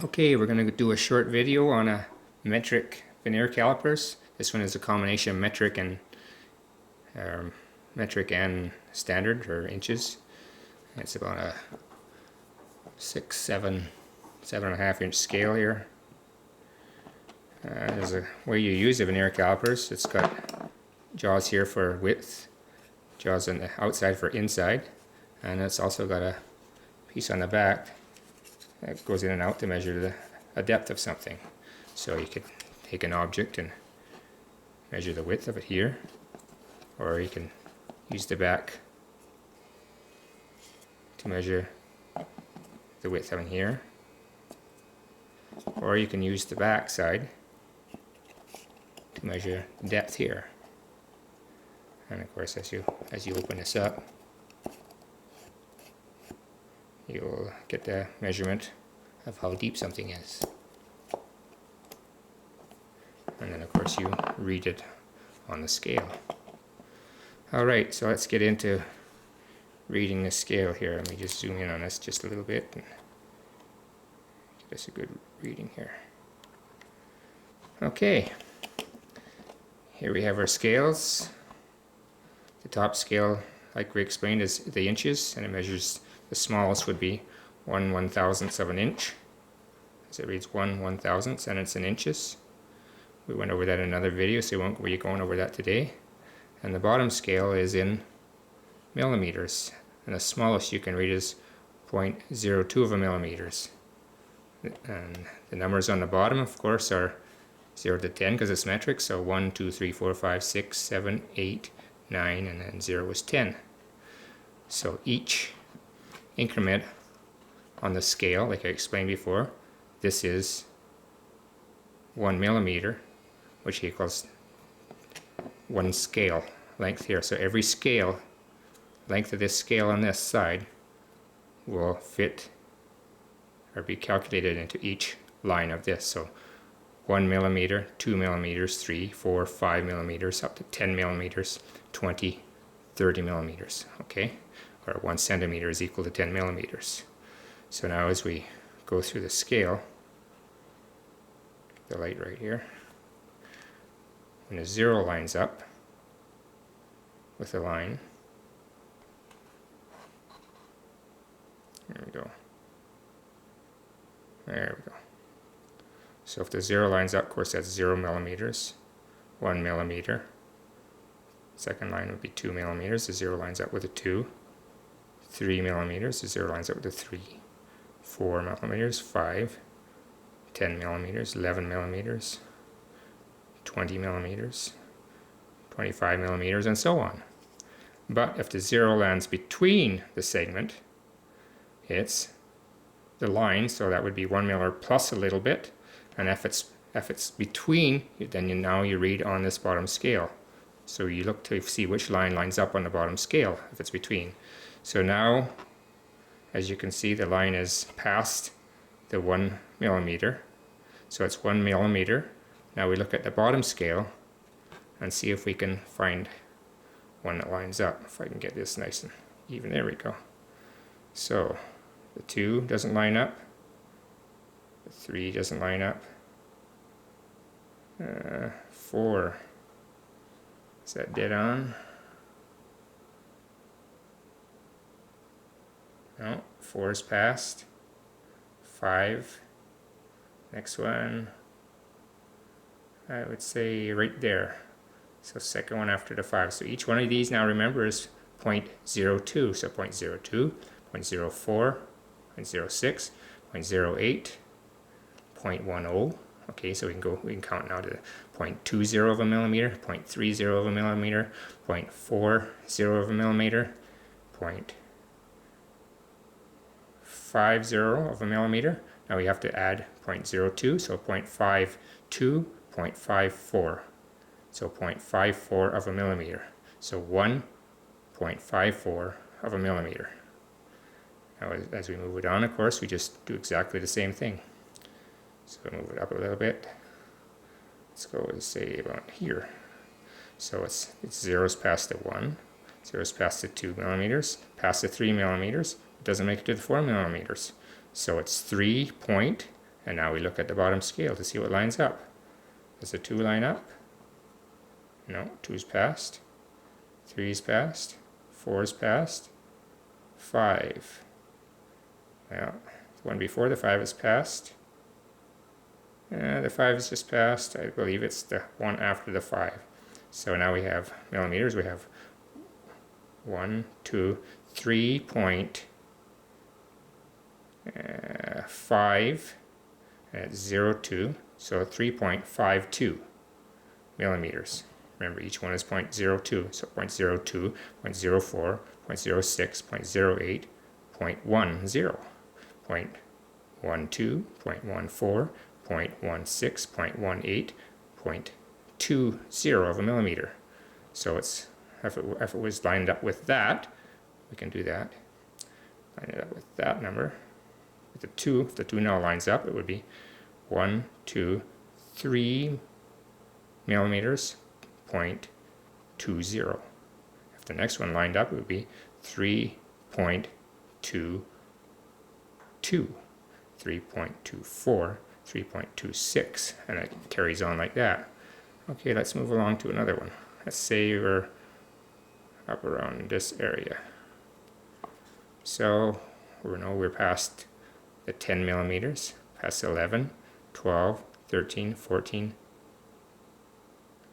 Okay, we're going to do a short video on a metric Vernier calipers. This one is a combination of metric and standard or inches. It's about a 6, 7, 7.5 inch scale here. There's a way you use the Vernier calipers. It's got jaws here for width, jaws on the outside for inside, and it's also got a piece on the back that goes in and out to measure a depth of something. So you could take an object and measure the width of it here, or you can use the back to measure the width of it here, or you can use the back side to measure depth here. And of course, as you open this up, you'll get the measurement of how deep something is. And then of course you read it on the scale. Alright, so let's get into reading the scale here. Let me just zoom in on this just a little bit and get us a good reading here. Okay, here we have our scales. The top scale, like we explained, is the inches, and it measures, the smallest would be 1/1000th of an inch. So it reads 1/1000th, and it's in inches. We went over that in another video, so we won't be going over that today. And the bottom scale is in millimeters, and the smallest you can read is 0.02 of a millimeters. And the numbers on the bottom, of course, are 0 to 10 because it's metric, so 1, 2, 3, 4, 5, 6, 7, 8, 9, and then 0 is 10. So each increment on the scale, like I explained before, this is 1 millimeter, which equals 1 scale length here. So every scale, length of this scale on this side, will fit or be calculated into each line of this. So 1 millimeter, 2 millimeters, 3, 4, 5 millimeters, up to 10 millimeters, 20, 30 millimeters, okay? Or 1 centimeter is equal to 10 millimeters. So now as we go through the scale, the light right here, when the 0 lines up with the line, there we go, there we go. So if the 0 lines up, of course that's 0 millimeters, 1 millimeter. Second line would be 2 millimeters, the 0 lines up with a 2. 3 millimeters, the 0 lines up with a 3. 4 millimeters, 5. 10 millimeters, 11 millimeters, 20 millimeters, 25 millimeters, and so on. But if the 0 lands between the segment, it's the line, so that would be 1 millimeter plus a little bit. And if it's between, then now you read on this bottom scale. So you look to see which line lines up on the bottom scale if it's between. So now, as you can see, the line is past the 1 millimeter. So it's 1 millimeter. Now we look at the bottom scale and see if we can find one that lines up. If I can get this nice and even. There we go. So the 2 doesn't line up. The 3 doesn't line up. 4. Is that dead on? No, 4 is passed. 5. Next one, I would say right there. So second one after the 5. So each one of these now, remember, is 0.02. So 0.02, 0.04, 0.06, 0.08, 0.10. Okay, so we can count now to 0.20 of a millimeter, 0.30 of a millimeter, 0.40 of a millimeter, 0.50 of a millimeter. Now we have to add 0.02, so 0.52, 0.54. So 0.54 of a millimeter. So 1.54 of a millimeter. Now as we move it on, of course, we just do exactly the same thing. So move it up a little bit. Let's go and say about here. So it's 0's past the 1, 0's past the 2 millimeters, past the 3 millimeters. It doesn't make it to the 4 millimeters. So it's 3 point, And now we look at the bottom scale to see what lines up. Does the 2 line up? No, 2's passed. 3's passed. 4's passed. 5. Well, the one before the 5 is passed. The 5 is just passed. I believe it's the one after the 5. So now we have millimeters. We have 1, 2, 3.5 at 0.2, so 3.52 millimeters. Remember, each one is 0.02, so 0.02, 0.04, 0.06, 0.08, 0.10, 0.12, 0.14, 0.16, 0.18, 0.20 of a millimeter. So it's if it was lined up with that, we can do that. Line it up with that number. With the 2, if the 2 now lines up, it would be 1, 2, 3 millimeters, 0.20. If the next one lined up, it would be 3.22, 3.24, 3.26, and it carries on like that. Okay, let's move along to another one. Let's say we're up around this area. So we know we're past the 10 millimeters, past 11, 12, 13, 14,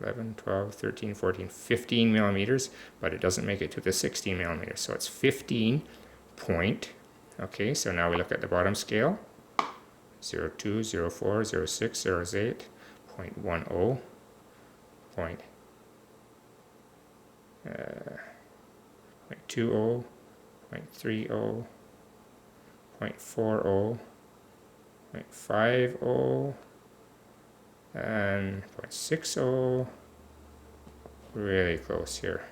11, 12, 13, 14, 15 millimeters, but it doesn't make it to the 16 millimeters. So it's 15 point. Okay, so now we look at the bottom scale. 0.2, 0.4, 0.6, 0.8, 0.10, 0.20, 0.30, 0.40, 0.50, and 0.60. Really close here.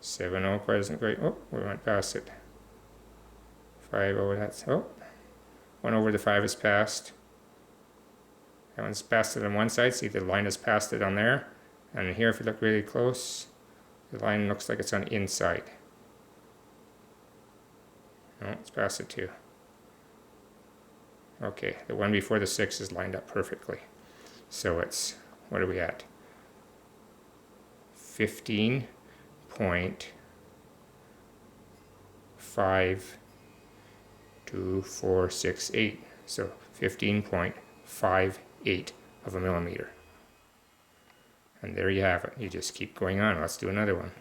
7.0 quite isn't great. Oh, we went past it. 5.0, that's, oh, 1 over the 5 is passed. That one's passed it on one side, see the line has passed it on there. And here, if you look really close, the line looks like it's on the inside. No, it's past it too. Okay, the one before the 6 is lined up perfectly. So it's, what are we at? 15.52468. So 15.58 of a millimeter. And there you have it. You just keep going on. Let's do another one.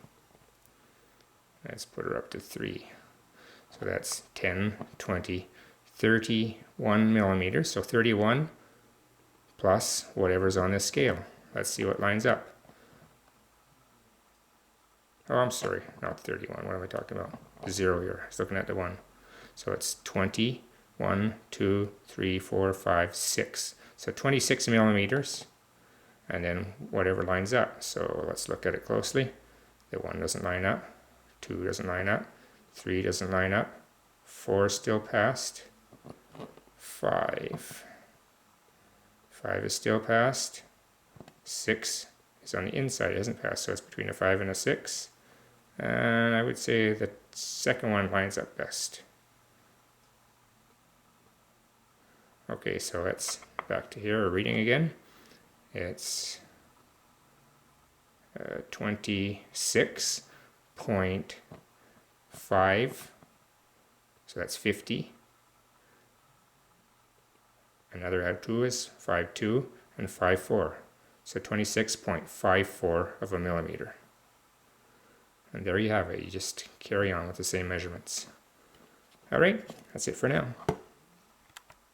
Let's put her up to 3. So that's 10, 20, 31 millimeters. So 31 plus whatever's on this scale. Let's see what lines up. Oh, I'm sorry, not 31. What am I talking about? The 0 here. I was looking at the 1. So it's 20, 1, 2, 3, 4, 5, 6. So 26 millimeters. And then whatever lines up. So let's look at it closely. The 1 doesn't line up. 2 doesn't line up. 3 doesn't line up. 4 is still passed. 5. 5 is still passed. 6 is on the inside. It isn't passed. So it's between a 5 and a 6. And I would say the second one lines up best. Okay, so it's back to here, reading again. It's 26.5, so that's 50. Another add 2 is 5.2 and 5.4, so 26.54 of a millimeter. And there you have it. You just carry on with the same measurements. All right, that's it for now.